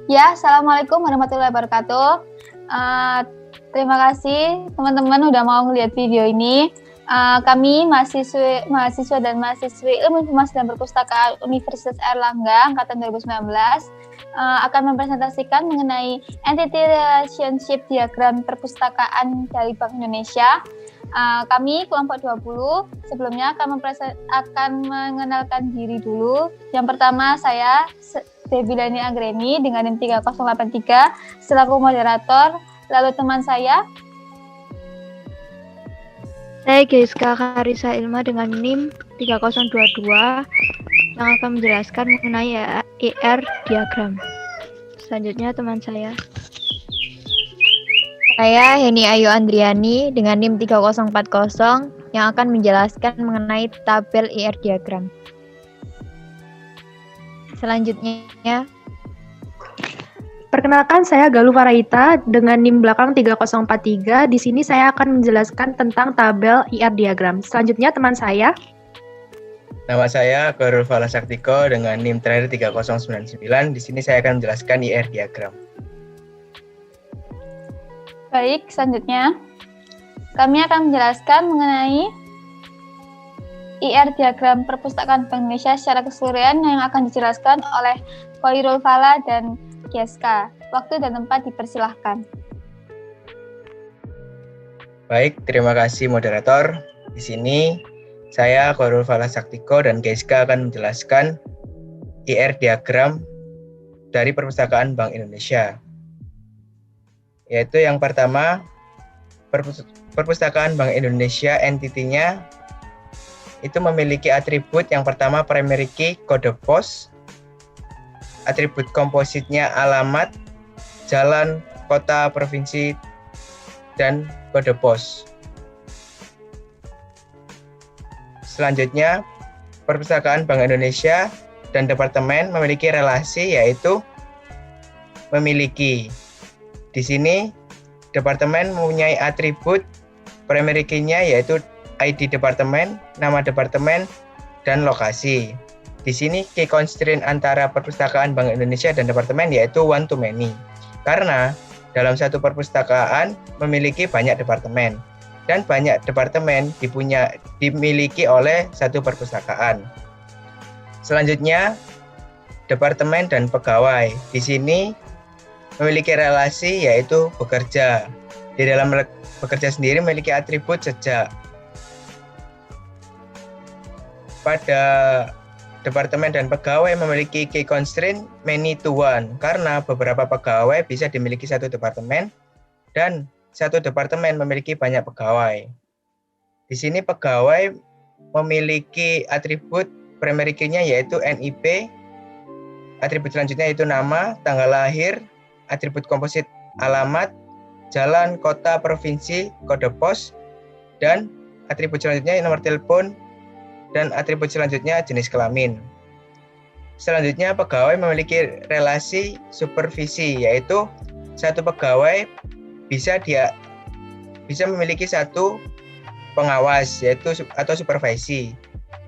Ya, Assalamualaikum warahmatullahi wabarakatuh. Uh, Terima kasih teman-teman udah mau ngeliat video ini. Kami mahasiswa dan mahasiswi Ilmu Informasi dan Perpustakaan Universitas Airlangga Angkatan 2019 akan mempresentasikan mengenai Entity Relationship Diagram Perpustakaan dari Bank Indonesia. Kami kelompok 20 sebelumnya akan mengenalkan diri dulu. Yang pertama saya Devilani Anggreni dengan NIM 3083 selaku moderator. Lalu teman saya Geiska Karisa Ilma dengan NIM 3022 yang akan menjelaskan mengenai IR diagram. Selanjutnya teman saya Heni Ayu Andriani dengan NIM 3040 yang akan menjelaskan mengenai tabel IR diagram. Selanjutnya, perkenalkan saya Galuh Faraita dengan NIM belakang 3043. Di sini saya akan menjelaskan tentang tabel IR diagram. Selanjutnya teman saya. Nama saya Korul Falasaktiko dengan NIM terakhir 3099. Di sini saya akan menjelaskan IR diagram. Baik, selanjutnya kami akan menjelaskan mengenai IR diagram Perpustakaan Bank Indonesia secara keseluruhan yang akan dijelaskan oleh Khairul Fala dan Geiska. Waktu dan tempat dipersilahkan. Baik, terima kasih moderator. Di sini saya Khairul Fala Saktiko dan Geiska akan menjelaskan IR diagram dari Perpustakaan Bank Indonesia. Yaitu yang pertama, Perpustakaan Bank Indonesia entitinya itu memiliki atribut yang pertama primary key, kode pos, atribut kompositnya alamat, jalan, kota, provinsi, dan kode pos. Selanjutnya, Perpustakaan Bank Indonesia dan Departemen memiliki relasi yaitu memiliki. Di sini, Departemen mempunyai atribut primary key-nya yaitu ID Departemen, nama Departemen, dan lokasi. Di sini key constraint antara Perpustakaan Bank Indonesia dan Departemen yaitu one to many. Karena dalam satu perpustakaan memiliki banyak departemen dan banyak departemen dimiliki oleh satu perpustakaan. Selanjutnya, departemen dan pegawai. Di sini memiliki relasi yaitu bekerja. Di dalam bekerja sendiri memiliki atribut sejak. Pada departemen dan pegawai memiliki key constraint many to one karena beberapa pegawai bisa dimiliki satu departemen dan satu departemen memiliki banyak pegawai. Di sini pegawai memiliki atribut primary key-nya yaitu NIP, atribut selanjutnya yaitu nama, tanggal lahir, atribut komposit alamat, jalan, kota, provinsi, kode pos, dan atribut selanjutnya nomor telepon, dan atribut selanjutnya jenis kelamin. Selanjutnya pegawai memiliki relasi supervisi yaitu satu pegawai bisa memiliki satu pengawas yaitu atau supervisi.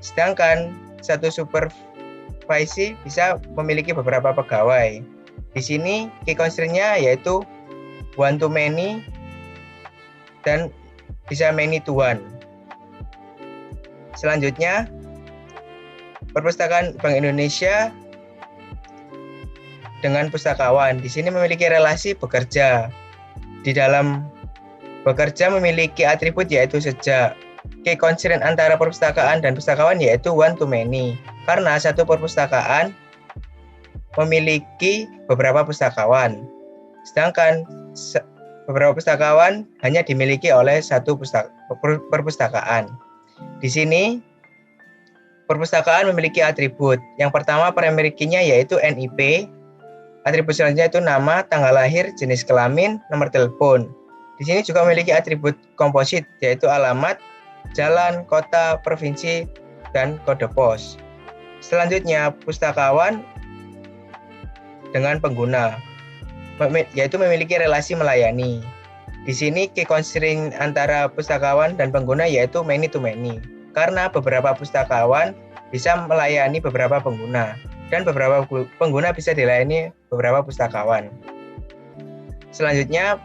Sedangkan satu supervisi bisa memiliki beberapa pegawai. Di sini key constraint-nya yaitu one to many dan bisa many to one. Selanjutnya, Perpustakaan Bank Indonesia dengan pustakawan. Di sini memiliki relasi bekerja. Di dalam bekerja memiliki atribut yaitu sejak. Key constraint antara perpustakaan dan pustakawan yaitu one to many. Karena satu perpustakaan memiliki beberapa pustakawan. Sedangkan beberapa pustakawan hanya dimiliki oleh satu perpustakaan. Di sini, perpustakaan memiliki atribut. Yang pertama, primary key-nya yaitu NIP. Atribut selanjutnya itu nama, tanggal lahir, jenis kelamin, nomor telepon. Di sini juga memiliki atribut komposit, yaitu alamat, jalan, kota, provinsi, dan kode pos. Selanjutnya, pustakawan dengan pengguna, yaitu memiliki relasi melayani. Di sini key constraint antara pustakawan dan pengguna yaitu many to many. Karena beberapa pustakawan bisa melayani beberapa pengguna. dan beberapa pengguna bisa dilayani beberapa pustakawan. Selanjutnya,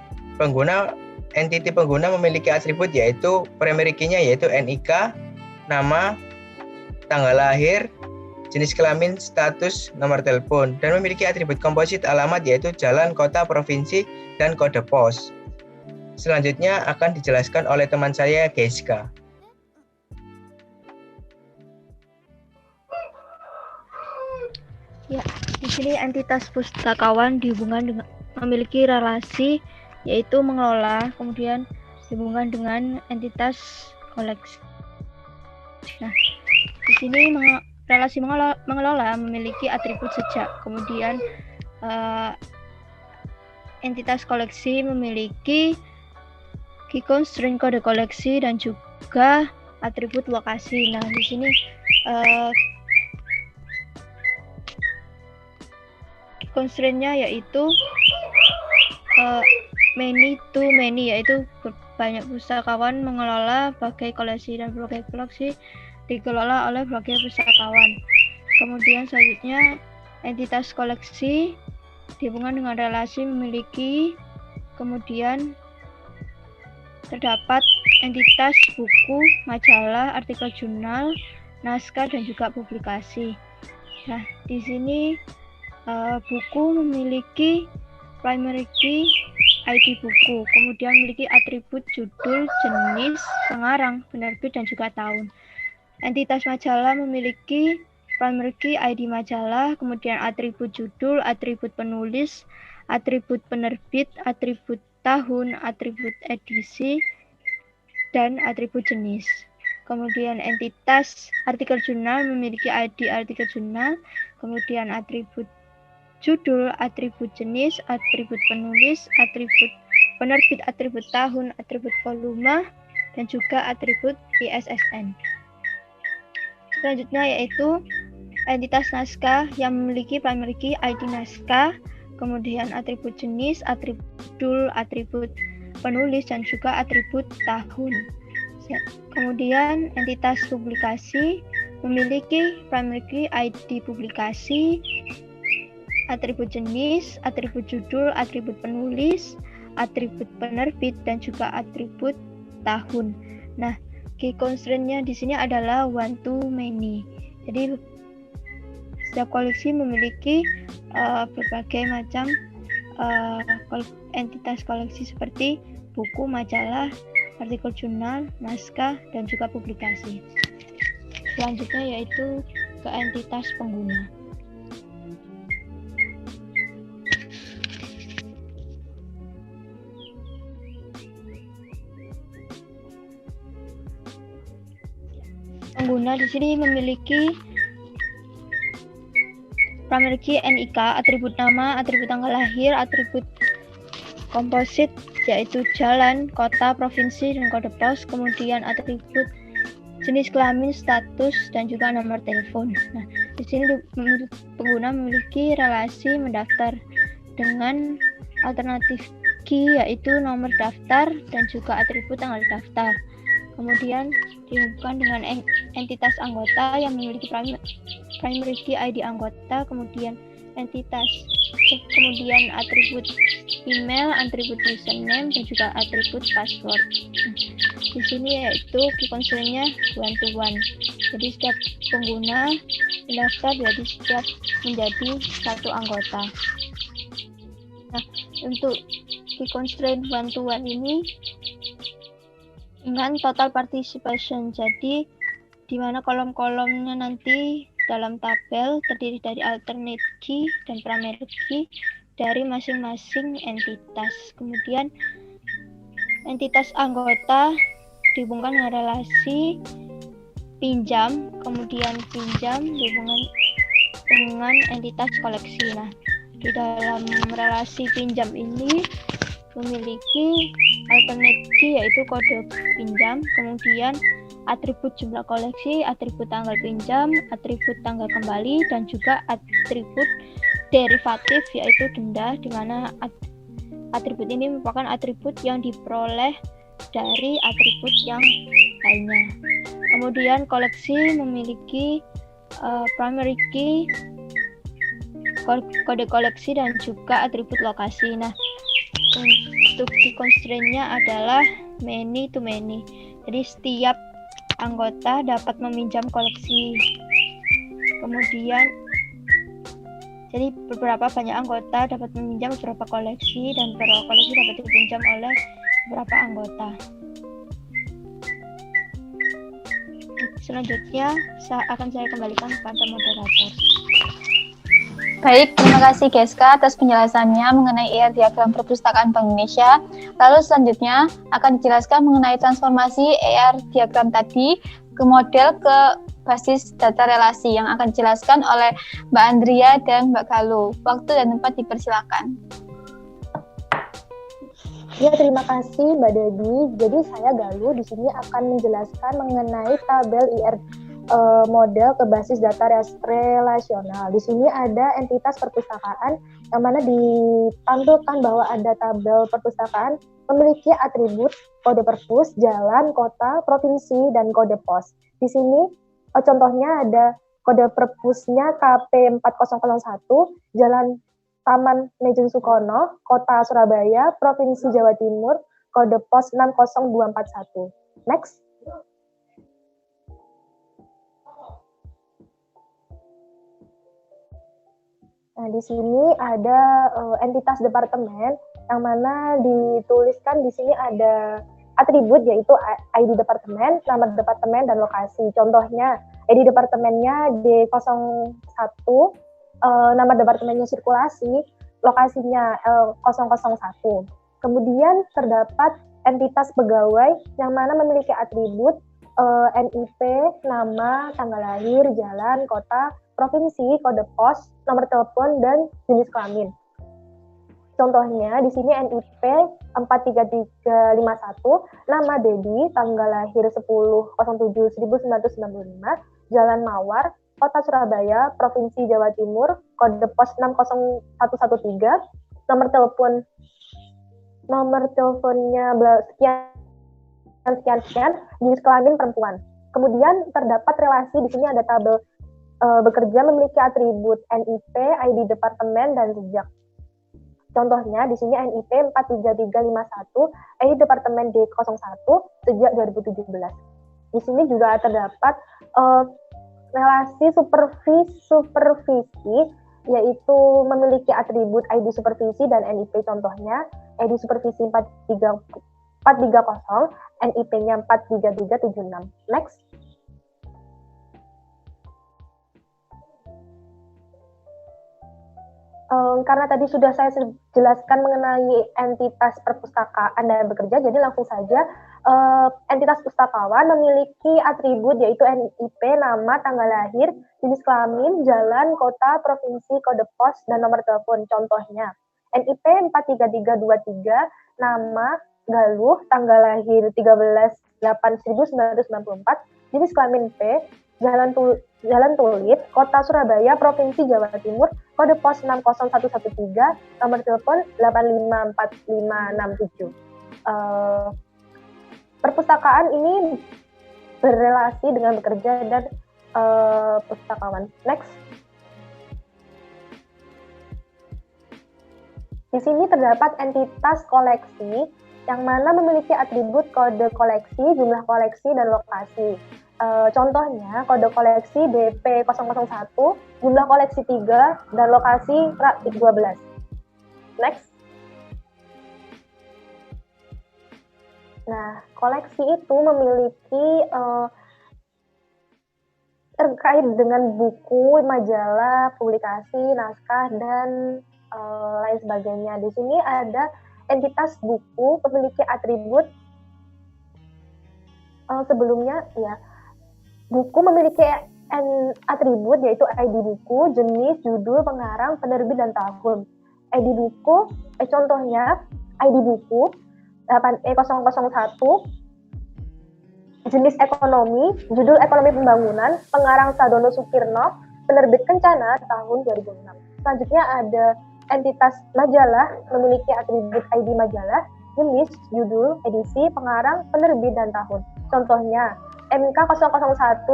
entiti pengguna memiliki atribut yaitu primary key-nya yaitu NIK, nama, tanggal lahir, jenis kelamin, status, nomor telepon, dan memiliki atribut komposit alamat yaitu jalan, kota, provinsi, dan kode pos. Selanjutnya akan dijelaskan oleh teman saya, Geiska. Ya, di sini entitas pustakawan dihubungkan dengan memiliki relasi yaitu mengelola, kemudian dihubungkan dengan entitas koleksi. Nah, di sini relasi mengelola memiliki atribut sejak, kemudian entitas koleksi memiliki key constraint kode koleksi dan juga atribut lokasi. Nah, di sini constraint-nya yaitu many to many, yaitu banyak pustakawan mengelola berbagai koleksi dan berbagai koleksi dikelola oleh berbagai pustakawan. Kemudian selanjutnya entitas koleksi dihubungkan dengan relasi memiliki, kemudian terdapat entitas buku, majalah, artikel jurnal, naskah, dan juga publikasi. Nah, di sini buku memiliki primary key ID buku, kemudian memiliki atribut judul, jenis, pengarang, penerbit, dan juga tahun. Entitas majalah memiliki primary key ID majalah, kemudian atribut judul, atribut penulis, atribut penerbit, atribut tahun, atribut edisi, dan atribut jenis. Kemudian entitas artikel jurnal memiliki ID artikel jurnal, kemudian atribut judul, atribut jenis, atribut penulis, atribut penerbit, atribut tahun, atribut volume, dan juga atribut ISSN. Selanjutnya yaitu entitas naskah yang memiliki primary key ID naskah, kemudian atribut jenis, atribut judul, atribut penulis, dan juga atribut tahun. Kemudian entitas publikasi memiliki primary key ID publikasi, atribut jenis, atribut judul, atribut penulis, atribut penerbit, dan juga atribut tahun. Nah, key constraint-nya di sini adalah one to many. Jadi setiap koleksi memiliki berbagai macam entitas koleksi seperti buku, majalah, artikel jurnal, naskah, dan juga publikasi. Selanjutnya yaitu ke entitas pengguna. Pengguna di sini memiliki primary key NIK, atribut nama, atribut tanggal lahir, atribut komposit yaitu jalan, kota, provinsi, dan kode pos, kemudian atribut jenis kelamin, status, dan juga nomor telepon. Nah, di sini pengguna memiliki relasi mendaftar dengan alternatif key yaitu nomor daftar dan juga atribut tanggal daftar. Kemudian dihubungkan dengan entitas anggota yang memiliki primary key ID anggota, kemudian kemudian atribut email, atribut username, dan juga atribut password. Di sini yaitu key constraint-nya one to one. Jadi setiap pengguna mendaftar menjadi satu anggota. Nah, untuk key constraint one to one ini dengan total participation, jadi di mana kolom-kolomnya nanti dalam tabel terdiri dari alternate key dan primary key dari masing-masing entitas. Kemudian entitas anggota dihubungkan dengan relasi pinjam, kemudian pinjam dihubungkan dengan entitas koleksi. Nah, di dalam relasi pinjam ini memiliki alternate key yaitu kode pinjam, kemudian atribut jumlah koleksi, atribut tanggal pinjam, atribut tanggal kembali, dan juga atribut derivatif yaitu denda, di mana atribut ini merupakan atribut yang diperoleh dari atribut yang lainnya. Kemudian koleksi memiliki primary key kode koleksi dan juga atribut lokasi. Nah, untuk key constraint-nya adalah many to many. Jadi setiap anggota dapat meminjam koleksi. Kemudian jadi beberapa banyak anggota dapat meminjam beberapa koleksi dan beberapa koleksi dapat dipinjam oleh beberapa anggota. Selanjutnya akan saya kembalikan kepada moderator. Baik, terima kasih Geska atas penjelasannya mengenai IR diagram perpustakaan Bank Indonesia. Lalu selanjutnya akan dijelaskan mengenai transformasi IR diagram tadi ke model ke basis data relasi yang akan dijelaskan oleh Mbak Andrea dan Mbak Galuh. Waktu dan tempat dipersilakan. Ya, terima kasih Mbak Dedi. Jadi saya Galuh di sini akan menjelaskan mengenai tabel IR model ke basis data relasional. Di sini ada entitas perpustakaan yang mana ditampilkan bahwa ada tabel perpustakaan memiliki atribut kode perpus, jalan, kota, provinsi, dan kode pos. Di sini contohnya ada kode perpusnya KP4001, jalan Taman Mejen Sukono, kota Surabaya, provinsi Jawa Timur, kode pos 60241. Next. Nah, di sini ada entitas departemen yang mana dituliskan di sini ada atribut yaitu ID departemen, nama departemen, dan lokasi. Contohnya ID departemennya D01, nama departemennya sirkulasi, lokasinya L001. Kemudian terdapat entitas pegawai yang mana memiliki atribut NIP, nama, tanggal lahir, jalan, kota, provinsi, kode pos, nomor telepon, dan jenis kelamin. Contohnya di sini NIP 43351, nama Dedi, tanggal lahir 10/07/1995, Jalan Mawar, Kota Surabaya, Provinsi Jawa Timur, kode pos 60113, nomor teleponnya sekian, jenis kelamin perempuan. Kemudian terdapat relasi di sini ada tabel bekerja memiliki atribut NIP, ID departemen, dan sejak. Contohnya di sini NIP 43351, ID departemen D01, sejak 2017. Di sini juga terdapat relasi supervisi, yaitu memiliki atribut ID supervisi dan NIP. Contohnya ID supervisi 430, NIP-nya 43376. Next. Karena tadi sudah saya jelaskan mengenai entitas perpustakaan dan bekerja, jadi langsung saja entitas pustakawan memiliki atribut yaitu NIP, nama, tanggal lahir, jenis kelamin, jalan, kota, provinsi, kode pos, dan nomor telepon. Contohnya NIP 43323, nama Galuh, tanggal lahir 13/8/1994, jenis kelamin P, Jalan Tulip, Kota Surabaya, Provinsi Jawa Timur, kode pos 60113, nomor telepon 854567. Perpustakaan ini berrelasi dengan bekerja dan pustakawan. Next. Di sini terdapat entitas koleksi yang mana memiliki atribut kode koleksi, jumlah koleksi, dan lokasi. Contohnya kode koleksi BP001, jumlah koleksi 3, dan lokasi Raktik 12. Next. Nah, koleksi itu memiliki terkait dengan buku, majalah, publikasi, naskah, dan lain sebagainya. Di sini ada entitas buku memiliki atribut sebelumnya ya. Buku memiliki atribut yaitu ID buku, jenis, judul, pengarang, penerbit, dan tahun. ID buku, contohnya ID buku 8E001, jenis ekonomi, judul ekonomi pembangunan, pengarang Sadono Sukirno, penerbit Kencana tahun 2006. Selanjutnya ada entitas majalah memiliki atribut ID majalah, jenis, judul, edisi, pengarang, penerbit, dan tahun. Contohnya MK001,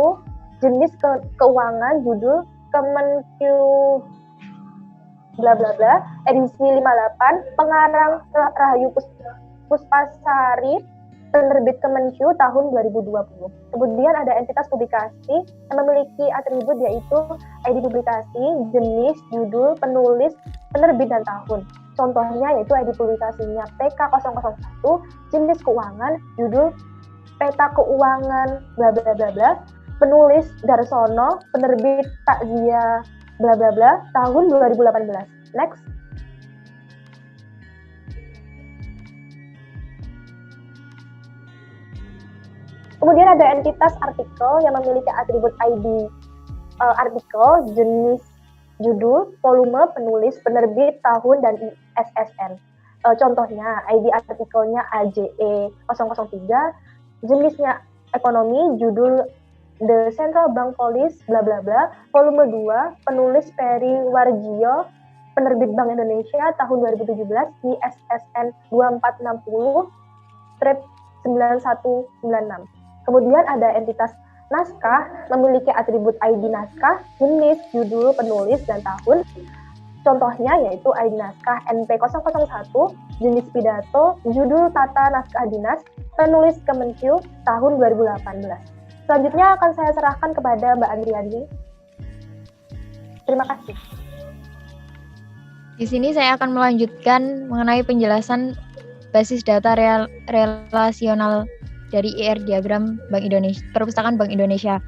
jenis keuangan, judul Kemenq bla bla bla, edisi 58, pengarang Rahayu Puspasari, penerbit Kemenkyu tahun 2020. Kemudian ada entitas publikasi yang memiliki atribut yaitu ID publikasi, jenis, judul, penulis, penerbit, dan tahun. Contohnya yaitu ID publikasinya PK001, jenis keuangan, judul peta keuangan, bla bla bla bla, penulis Darsono, penerbit Takziah, bla bla bla, tahun 2018. Next. Kemudian ada entitas artikel yang memiliki atribut ID artikel, jenis, judul, volume, penulis, penerbit, tahun, dan ISSN. Contohnya, ID artikelnya AJE 003, jenisnya ekonomi, judul The Central Bank Policy, bla bla bla, volume 2, penulis Peri Warjio, penerbit Bank Indonesia tahun 2017, ISSN 2460, strip 9196. Kemudian ada entitas naskah, memiliki atribut ID naskah, jenis, judul, penulis, dan tahun. Contohnya yaitu ID naskah NP001, jenis pidato, judul tata naskah dinas, penulis Kemenkyu tahun 2018. Selanjutnya akan saya serahkan kepada Mbak Andriani. Terima kasih. Di sini saya akan melanjutkan mengenai penjelasan basis data relasional dari IR diagram Bank Indonesia, Perpustakaan Bank Indonesia.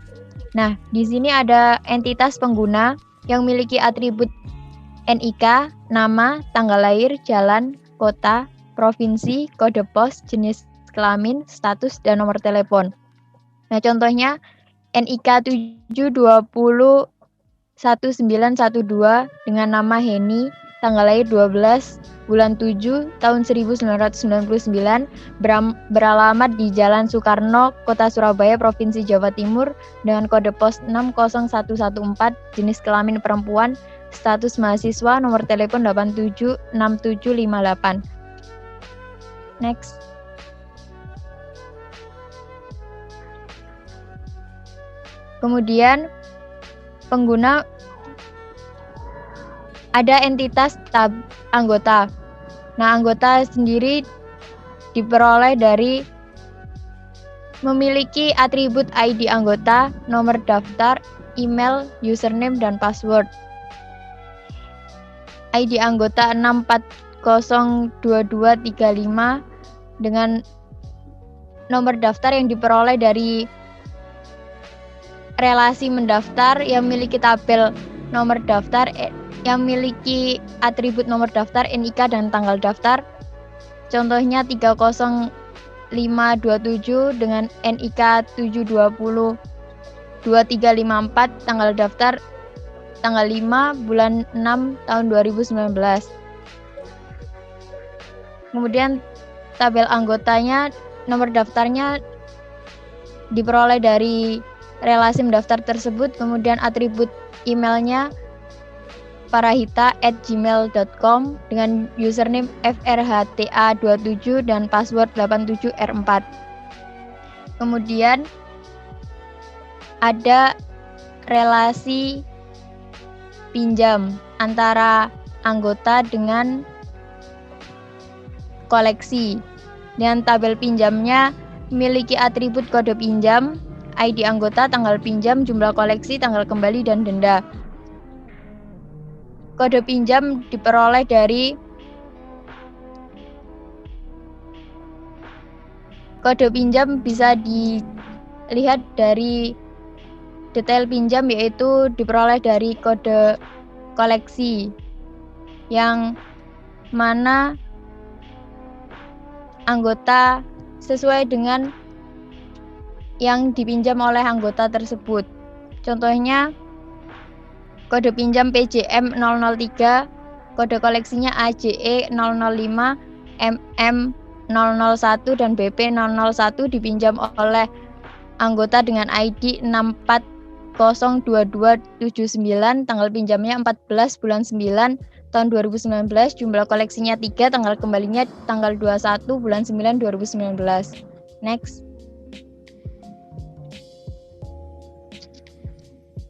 Nah, di sini ada entitas pengguna yang memiliki atribut NIK, nama, tanggal lahir, jalan, kota, provinsi, kode pos, jenis kelamin, status, dan nomor telepon. Nah, contohnya NIK 7201912 dengan nama Heni, tanggal lahir 12 bulan 7 tahun 1999, beralamat di Jalan Soekarno, Kota Surabaya, Provinsi Jawa Timur, dengan kode pos 60114, jenis kelamin perempuan, status mahasiswa, nomor telepon 876758. Next. Kemudian pengguna ada entitas anggota. Nah, anggota sendiri diperoleh dari memiliki atribut ID anggota, nomor daftar, email, username, dan password. ID anggota 6402235 dengan nomor daftar yang diperoleh dari relasi mendaftar yang memiliki tabel nomor daftar yang memiliki atribut nomor daftar, NIK, dan tanggal daftar. Contohnya 30527 dengan NIK 7202354, tanggal daftar tanggal 5 bulan 6 tahun 2019. Kemudian tabel anggotanya, nomor daftarnya diperoleh dari relasi mendaftar tersebut. Kemudian atribut emailnya parahita@gmail.com dengan username frhta27 dan password 87r4. Kemudian ada relasi pinjam antara anggota dengan koleksi. Dan tabel pinjamnya memiliki atribut kode pinjam, ID anggota, tanggal pinjam, jumlah koleksi, tanggal kembali, dan denda. Kode pinjam diperoleh dari kode pinjam bisa dilihat dari detail pinjam, yaitu diperoleh dari kode koleksi yang mana anggota sesuai dengan yang dipinjam oleh anggota tersebut. Contohnya kode pinjam PJM 003, kode koleksinya AJE 005, MM 001, dan BP 001 dipinjam oleh anggota dengan ID 6402279, tanggal pinjamnya 14 bulan 9 tahun 2019, jumlah koleksinya 3, tanggal kembalinya tanggal 21 bulan 9 2019. Next.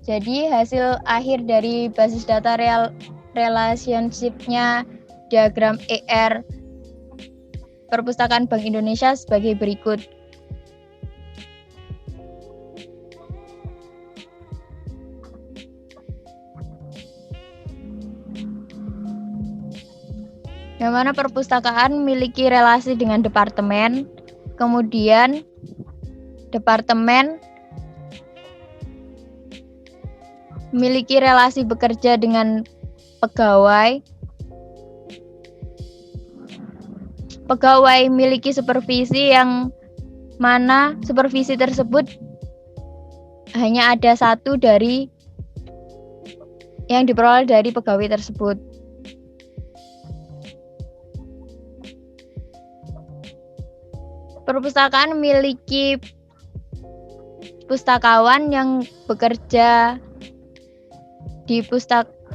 Jadi hasil akhir dari basis data relationship-nya diagram ER Perpustakaan Bank Indonesia sebagai berikut. Yang mana perpustakaan memiliki relasi dengan departemen, kemudian departemen memiliki relasi bekerja dengan pegawai. Pegawai memiliki supervisi yang mana supervisi tersebut hanya ada satu dari yang diperoleh dari pegawai tersebut. Perpustakaan memiliki pustakawan yang bekerja di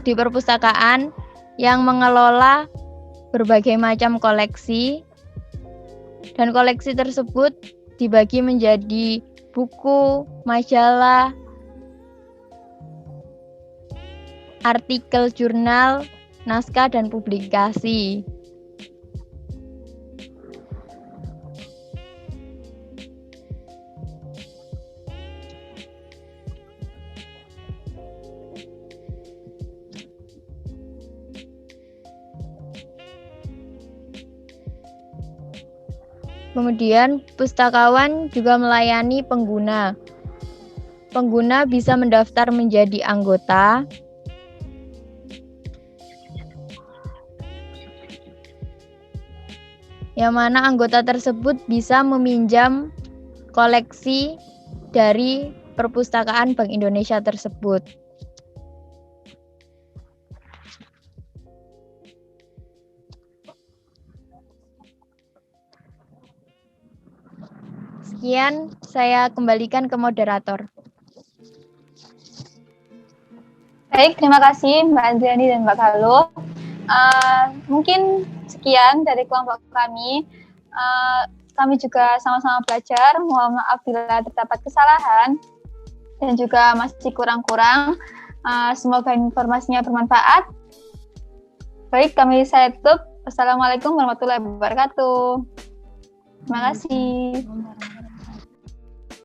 perpustakaan yang mengelola berbagai macam koleksi, dan koleksi tersebut dibagi menjadi buku, majalah, artikel jurnal, naskah, dan publikasi. Kemudian, pustakawan juga melayani pengguna. Pengguna bisa mendaftar menjadi anggota, yang mana anggota tersebut bisa meminjam koleksi dari perpustakaan Bank Indonesia tersebut. Sekian, saya kembalikan ke moderator. Baik, terima kasih Mbak Andriani dan Mbak Galuh. Mungkin sekian dari kelompok kami. Kami juga sama-sama belajar. Mohon maaf bila terdapat kesalahan dan juga masih kurang-kurang. Semoga informasinya bermanfaat. Baik, saya tutup. Assalamualaikum warahmatullahi wabarakatuh. Terima kasih.